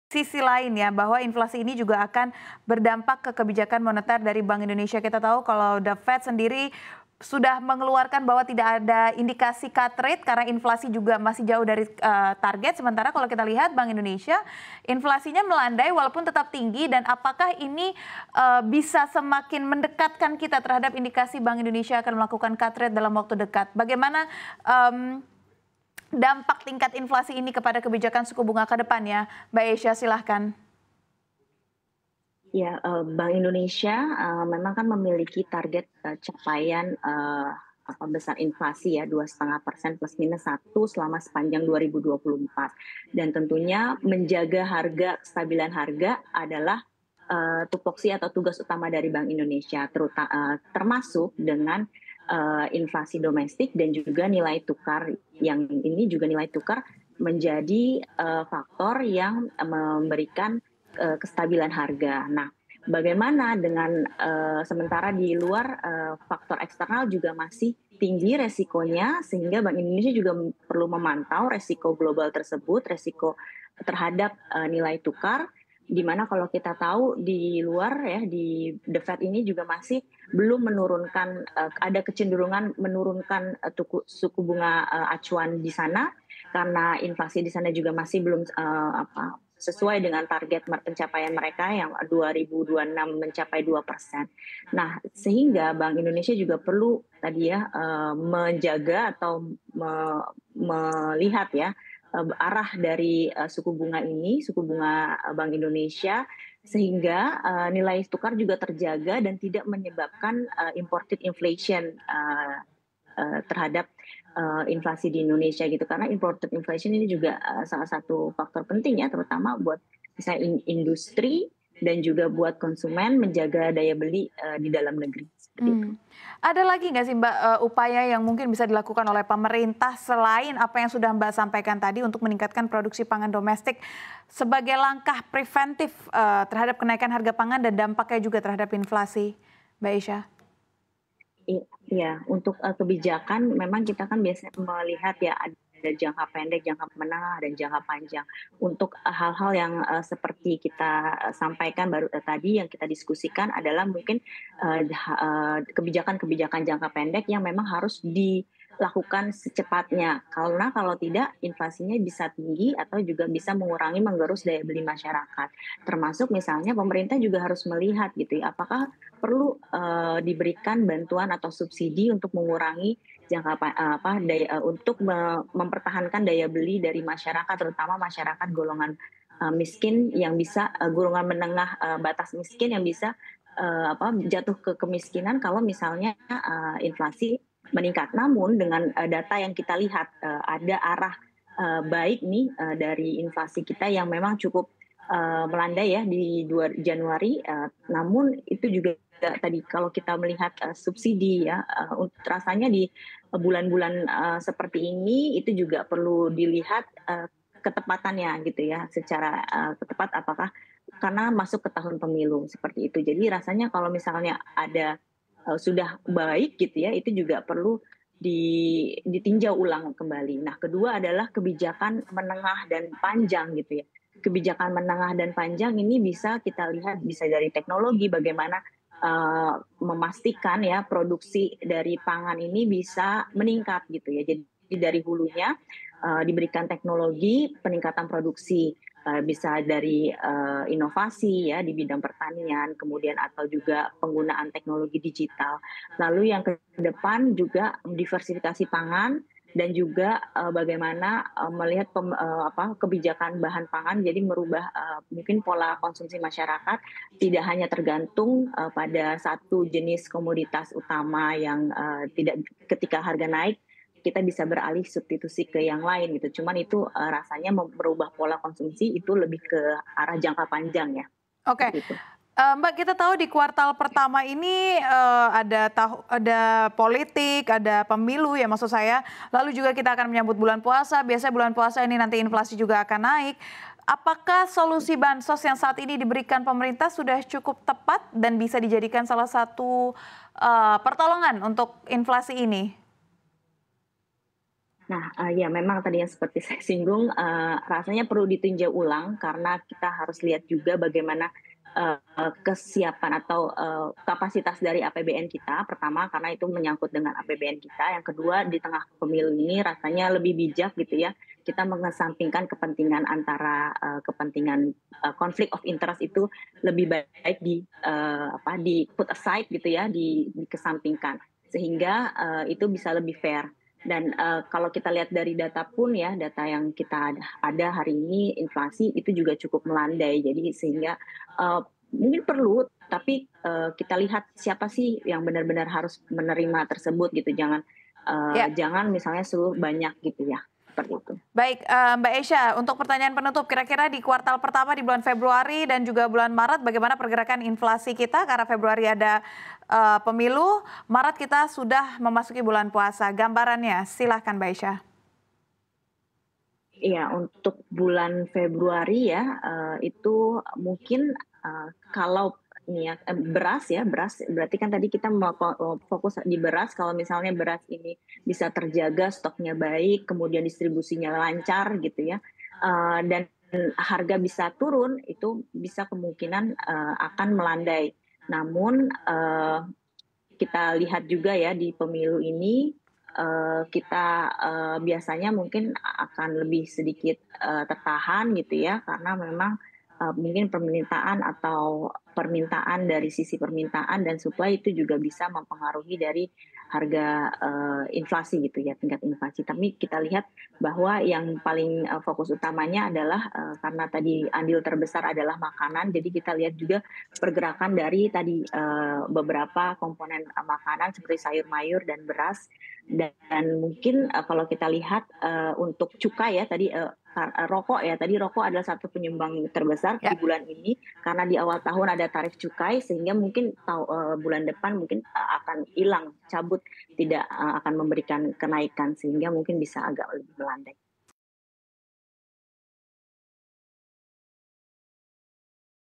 sisi lain ya, bahwa inflasi ini juga akan berdampak ke kebijakan moneter dari Bank Indonesia. Kita tahu kalau The Fed sendiri sudah mengeluarkan bahwa tidak ada indikasi cut rate karena inflasi juga masih jauh dari target. Sementara kalau kita lihat Bank Indonesia, inflasinya melandai walaupun tetap tinggi. Dan apakah ini bisa semakin mendekatkan kita terhadap indikasi Bank Indonesia akan melakukan cut rate dalam waktu dekat? Bagaimana dampak tingkat inflasi ini kepada kebijakan suku bunga ke depannya? Mbak Esya, silahkan. Ya, Bank Indonesia memang kan memiliki target capaian besar inflasi ya 2,5% plus minus 1 selama sepanjang 2024. Dan tentunya menjaga harga, kestabilan harga adalah tupoksi atau tugas utama dari Bank Indonesia, termasuk dengan inflasi domestik dan juga nilai tukar, yang ini juga nilai tukar menjadi faktor yang memberikan kestabilan harga. Nah, bagaimana dengan sementara di luar faktor eksternal juga masih tinggi resikonya, sehingga Bank Indonesia juga perlu memantau resiko global tersebut, resiko terhadap nilai tukar, di mana kalau kita tahu di luar ya, di The Fed ini juga masih belum menurunkan, ada kecenderungan menurunkan suku bunga acuan di sana, karena inflasi di sana juga masih belum sesuai dengan target pencapaian mereka yang 2026 mencapai 2%. Nah, sehingga Bank Indonesia juga perlu tadi ya menjaga atau melihat ya arah dari suku bunga ini, suku bunga Bank Indonesia, sehingga nilai tukar juga terjaga dan tidak menyebabkan imported inflation terhadap inflasi di Indonesia gitu, karena imported inflation ini juga salah satu faktor penting ya, terutama buat misalnya industri dan juga buat konsumen menjaga daya beli di dalam negeri seperti itu. Ada lagi nggak sih Mbak upaya yang mungkin bisa dilakukan oleh pemerintah selain apa yang sudah Mbak sampaikan tadi untuk meningkatkan produksi pangan domestik sebagai langkah preventif terhadap kenaikan harga pangan dan dampaknya juga terhadap inflasi, Mbak Esya? Iya, untuk kebijakan memang kita kan biasanya melihat ya ada jangka pendek, jangka menengah, dan jangka panjang. Untuk hal-hal yang seperti kita sampaikan baru tadi yang kita diskusikan adalah mungkin kebijakan-kebijakan jangka pendek yang memang harus dilakukan secepatnya. Karena kalau tidak inflasinya bisa tinggi atau juga bisa mengurangi, menggerus daya beli masyarakat. Termasuk misalnya pemerintah juga harus melihat gitu ya, apakah perlu diberikan bantuan atau subsidi untuk mengurangi untuk mempertahankan daya beli dari masyarakat, terutama masyarakat golongan miskin yang bisa golongan menengah batas miskin yang bisa jatuh ke kemiskinan kalau misalnya inflasi meningkat. Namun dengan data yang kita lihat ada arah baik nih dari inflasi kita yang memang cukup melandai ya di Januari, namun itu juga tadi kalau kita melihat subsidi ya, rasanya di bulan-bulan seperti ini itu juga perlu dilihat ketepatannya gitu ya, secara tepat apakah karena masuk ke tahun pemilu seperti itu. Jadi rasanya kalau misalnya ada sudah baik gitu ya, itu juga perlu ditinjau ulang kembali. Nah, kedua adalah kebijakan menengah dan panjang gitu ya. Kebijakan menengah dan panjang ini bisa kita lihat bisa dari teknologi, bagaimana memastikan ya produksi dari pangan ini bisa meningkat gitu ya. Jadi dari hulunya diberikan teknologi peningkatan produksi, bisa dari inovasi ya di bidang pertanian, kemudian atau juga penggunaan teknologi digital. Lalu yang ke depan juga diversifikasi pangan dan juga bagaimana melihat kebijakan bahan pangan, jadi merubah mungkin pola konsumsi masyarakat tidak hanya tergantung pada satu jenis komoditas utama yang tidak, ketika harga naik kita bisa beralih substitusi ke yang lain gitu. Cuman itu rasanya merubah pola konsumsi itu lebih ke arah jangka panjang ya. Oke. Seperti itu. Mbak, kita tahu di kuartal pertama ini ada politik, ada pemilu ya maksud saya. Lalu juga kita akan menyambut bulan puasa. Biasanya bulan puasa ini nanti inflasi juga akan naik. Apakah solusi bansos yang saat ini diberikan pemerintah sudah cukup tepat dan bisa dijadikan salah satu pertolongan untuk inflasi ini? Nah, ya memang tadi yang seperti saya singgung, rasanya perlu ditinjau ulang karena kita harus lihat juga bagaimana, kesiapan atau, kapasitas dari APBN kita, pertama karena itu menyangkut dengan APBN kita, yang kedua di tengah pemilu ini rasanya lebih bijak gitu ya, kita mengesampingkan kepentingan antara, kepentingan, conflict of interest itu lebih baik di put aside gitu ya, dikesampingkan. Sehingga, itu bisa lebih fair. Dan, kalau kita lihat dari data pun ya, data yang kita ada hari ini inflasi itu juga cukup melandai. Jadi sehingga, mungkin perlu, tapi, kita lihat siapa sih yang benar-benar harus menerima tersebut gitu, Ya. jangan misalnya suruh banyak gitu ya, seperti itu. Baik, Mbak Esya, untuk pertanyaan penutup, kira-kira di kuartal pertama di bulan Februari dan juga bulan Maret bagaimana pergerakan inflasi kita? Karena Februari ada pemilu, Maret kita sudah memasuki bulan puasa. Gambarannya, silahkan Mbak Esya. Iya, untuk bulan Februari ya, itu mungkin, kalau ini ya, beras ya, beras berarti kan tadi kita mau fokus di beras, kalau misalnya beras ini bisa terjaga, stoknya baik, kemudian distribusinya lancar gitu ya, dan harga bisa turun, itu bisa kemungkinan, akan melandai. Namun, kita lihat juga ya di pemilu ini, kita, biasanya mungkin akan lebih sedikit, tertahan gitu ya, karena memang, mungkin permintaan dari sisi permintaan dan supply itu juga bisa mempengaruhi dari harga, inflasi gitu ya, tingkat inflasi. Tapi kita lihat bahwa yang paling, fokus utamanya adalah, karena tadi andil terbesar adalah makanan, jadi kita lihat juga pergerakan dari tadi, beberapa komponen, makanan seperti sayur mayur dan beras dan mungkin, kalau kita lihat, untuk cukai ya tadi, rokok ya, tadi rokok adalah satu penyumbang terbesar di Ya. bulan ini karena di awal tahun ada tarif cukai sehingga mungkin bulan depan mungkin, akan hilang, cabut, tidak, akan memberikan kenaikan sehingga mungkin bisa agak lebih melandai.